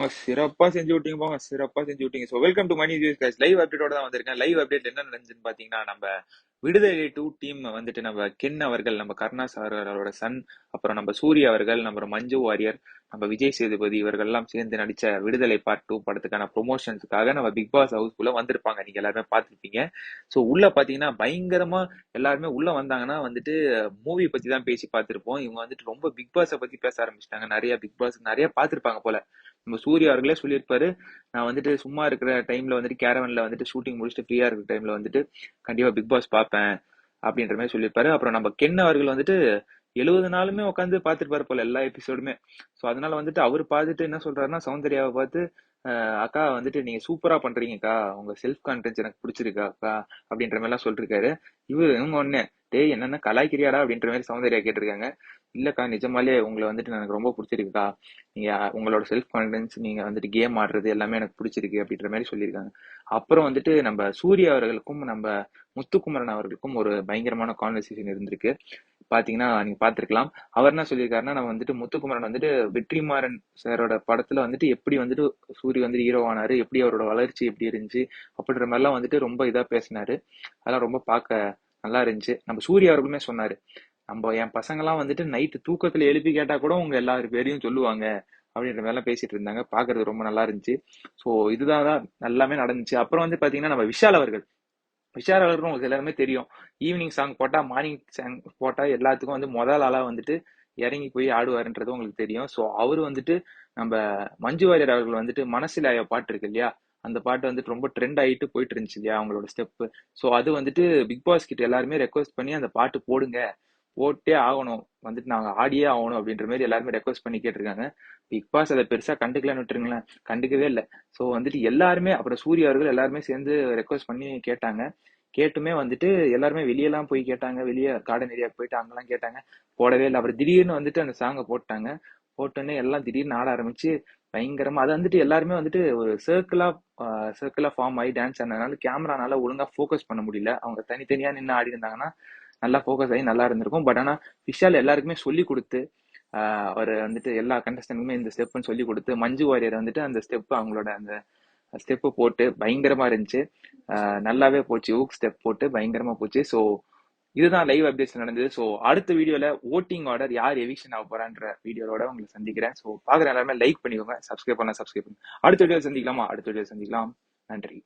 சிறப்பா செஞ்சு விட்டீங்க போங்க. சிறப்பா செஞ்சு விட்டீங்க. So welcome to money views guys. Live அப்டேட்டோட தான் வந்திருக்கேன். லைவ் அப்டேட் என்ன நடந்துச்சுன்னு பார்த்தீங்கன்னா, நம்ம விடுதலை 2 டீம் வந்துட்டு நம்ம கென் அவர்கள், நம்ம கருணா சார் அவரோட சன், அப்புறம் நம்ம சூர்யா அவர்கள், நம்ம மஞ்சு வாரியர், நம்ம விஜய் சேதுபதி இவர்கள்லாம் சேர்ந்து நடிச்ச விடுதலை பார்ட் 2 படத்துக்கான ப்ரொமோஷன்ஸ்க்காக நம்ம பிக் பாஸ் ஹவுஸ்குள்ள வந்திருப்பாங்க. நீங்க எல்லாருமே பார்த்திருப்பீங்க. ஸோ உள்ள பார்த்தீங்கன்னா பயங்கரமா எல்லாருமே உள்ள வந்தாங்கன்னா வந்துட்டு மூவி பத்தி தான் பேசி பார்த்திருப்போம். இவங்க வந்துட்டு ரொம்ப பிக் பாஸை பத்தி பேச ஆரம்பிச்சிட்டாங்க. நிறைய பிக் பாஸ் நிறைய பார்த்திருப்பாங்க போல. நம்ம சூர்யா அவர்களே சொல்லியிருப்பாரு, நான் வந்துட்டு சும்மா இருக்கிற டைம்ல வந்துட்டு கேரவன்ல வந்துட்டு ஷூட்டிங் முடிச்சுட்டு ஃப்ரீயா இருக்கிற டைம்ல வந்துட்டு கண்டிப்பா பிக் பாஸ் பார்ப்பேன் அப்படின்ற மாதிரி சொல்லியிருப்பாரு. அப்புறம் நம்ம கென் அவர்கள் வந்துட்டு 70 நாளுமே உட்காந்து பார்த்துருப்பாரு போல எல்லா எபிசோடுமே. ஸோ அதனால வந்துட்டு அவர் பார்த்துட்டு என்ன சொல்றாருன்னா, சௌந்தர்யாவை பார்த்து அக்கா வந்துட்டு நீங்க சூப்பரா பண்றீங்கக்கா, உங்க செல்ஃப் கான்பிடன்ஸ் எனக்கு பிடிச்சிருக்கா அக்கா அப்படின்ற மாதிரி எல்லாம் சொல்லிருக்காரு. இவங்க ஒண்ணு, டேய் என்னென்ன கலாய்க்கிறியாடா அப்படின்ற மாதிரி சௌந்தர்யா கேட்டிருக்காங்க. இல்லக்கா நிஜமாலே உங்களை வந்துட்டு எனக்கு ரொம்ப பிடிச்சிருக்குக்கா, நீங்க உங்களோட செல்ஃப் கான்பிடன்ஸ், நீங்க வந்துட்டு கேம் ஆடுறது எல்லாமே எனக்கு பிடிச்சிருக்கு அப்படின்ற மாதிரி சொல்லியிருக்காங்க. அப்புறம் வந்துட்டு நம்ம சூர்யா அவர்களுக்கும் நம்ம முத்துக்குமரன் அவர்களுக்கும் ஒரு பயங்கரமான கான்வர்சேஷன் இருந்திருக்கு. பாத்தீங்கன்னா நீங்க பாத்திருக்கலாம். அவர் என்ன சொல்லியிருக்காருன்னா, நம்ம வந்துட்டு முத்துக்குமரன் வந்துட்டு வெற்றிமாறன் சாரோட படத்துல வந்துட்டு எப்படி வந்துட்டு சூரிய வந்துட்டு ஹீரோ ஆனாரு, எப்படி அவரோட வளர்ச்சி எப்படி இருந்துச்சு அப்படின்ற மாதிரிலாம் வந்துட்டு ரொம்ப இதா பேசினாரு. அதெல்லாம் ரொம்ப பார்க்க நல்லா இருந்துச்சு. நம்ம சூர்யா அவர்களுமே சொன்னாரு, நம்ம என் பசங்கெல்லாம் வந்துட்டு நைட்டு தூக்கத்துல எழுப்பி கேட்டா கூட உங்க எல்லாரு பேரையும் சொல்லுவாங்க அப்படின்ற மாதிரிலாம் பேசிட்டு இருந்தாங்க. பாக்குறது ரொம்ப நல்லா இருந்துச்சு. ஸோ இதுதான் எல்லாமே நடந்துச்சு. அப்புறம் வந்து பாத்தீங்கன்னா நம்ம விஷால் அவர்கள், விஷால் அவர்கள் உங்களுக்கு எல்லாருமே தெரியும். ஈவினிங் சாங் போட்டா, மார்னிங் சாங் போட்டா எல்லாத்துக்கும் வந்து முதல் ஆளா வந்துட்டு இறங்கி போய் ஆடுவாருன்றது உங்களுக்கு தெரியும். ஸோ அவரு வந்துட்டு நம்ம மஞ்சு வாரியர் அவர்கள் வந்துட்டு மனசிலாய பாட்டு இருக்கு இல்லையா, அந்த பாட்டு வந்துட்டு ரொம்ப ட்ரெண்ட் ஆயிட்டு போயிட்டு இருந்துச்சு இல்லையா அவங்களோட ஸ்டெப். ஸோ அது வந்துட்டு பிக் பாஸ் கிட்ட எல்லாருமே ரெக்வஸ்ட் பண்ணி அந்த பாட்டு போடுங்க, போட்டே ஆகணும், வந்துட்டு நாங்க ஆடியே ஆகணும் அப்படின்ற மாதிரி எல்லாருமே ரெக்வஸ்ட் பண்ணி கேட்டிருக்காங்க. பிக் பாஸ் அதை பெருசா கண்டுக்கலன்னு விட்டுருங்களேன், கண்டுக்கவே இல்லை. ஸோ வந்துட்டு எல்லாருமே, அப்புறம் சூர்யா அவர்கள் எல்லாருமே சேர்ந்து ரெக்வஸ்ட் பண்ணி கேட்டாங்க. கேட்டுமே வந்துட்டு எல்லாருமே வெளியெல்லாம் போய் கேட்டாங்க, வெளியே கார்டன் ஏரியாவுக்கு போயிட்டு அங்கெல்லாம் கேட்டாங்க, போடவே இல்லை. அப்புறம் திடீர்னு வந்துட்டு அந்த சாங்கை போட்டாங்க. போட்டோன்னே எல்லாம் திடீர்னு ஆட ஆரம்பிச்சு பயங்கரமா அது வந்துட்டு எல்லாருமே வந்துட்டு ஒரு சர்க்கிளா ஃபார்ம் ஆகி டான்ஸ் ஆனதுனால கேமரானால ஒழுங்கா ஃபோக்கஸ் பண்ண முடியல. அவங்க தனித்தனியா நின்று ஆடி இருந்தாங்கன்னா நல்லா ஃபோக்கஸ் ஆகி நல்லா இருந்திருக்கும். பட் ஆனா விஷால் எல்லாருக்குமே சொல்லி கொடுத்து அவர் வந்துட்டு எல்லா கண்டஸ்டன்ட்டுமே இந்த ஸ்டெப்னு சொல்லி கொடுத்து, மஞ்சு வாரியர் வந்துட்டு அந்த ஸ்டெப் அவங்களோட அந்த ஸ்டெப் போட்டு பயங்கரமா இருந்துச்சு. நல்லாவே போச்சு. ஊக் ஸ்டெப் போட்டு பயங்கரமா போச்சு. ஸோ இதுதான் லைவ் அப்டேட்ஸ் நடந்தது. ஸோ அடுத்த வீடியோல ஓட்டிங் ஆர்டர் யார் எவிக்ஷன் ஆக போறான்ற வீடியோட உங்களை சந்திக்கிறேன். ஸோ பாக்குற எல்லாருமே லைக் பண்ணிக்கோங்க, சப்ஸ்கிரைப் பண்ண சப்ஸ்கிரைப் பண்ணுங்க. அடுத்த வீடியோ சந்திக்கலாமா? அடுத்த வீடியோ சந்திக்கலாம். நன்றி.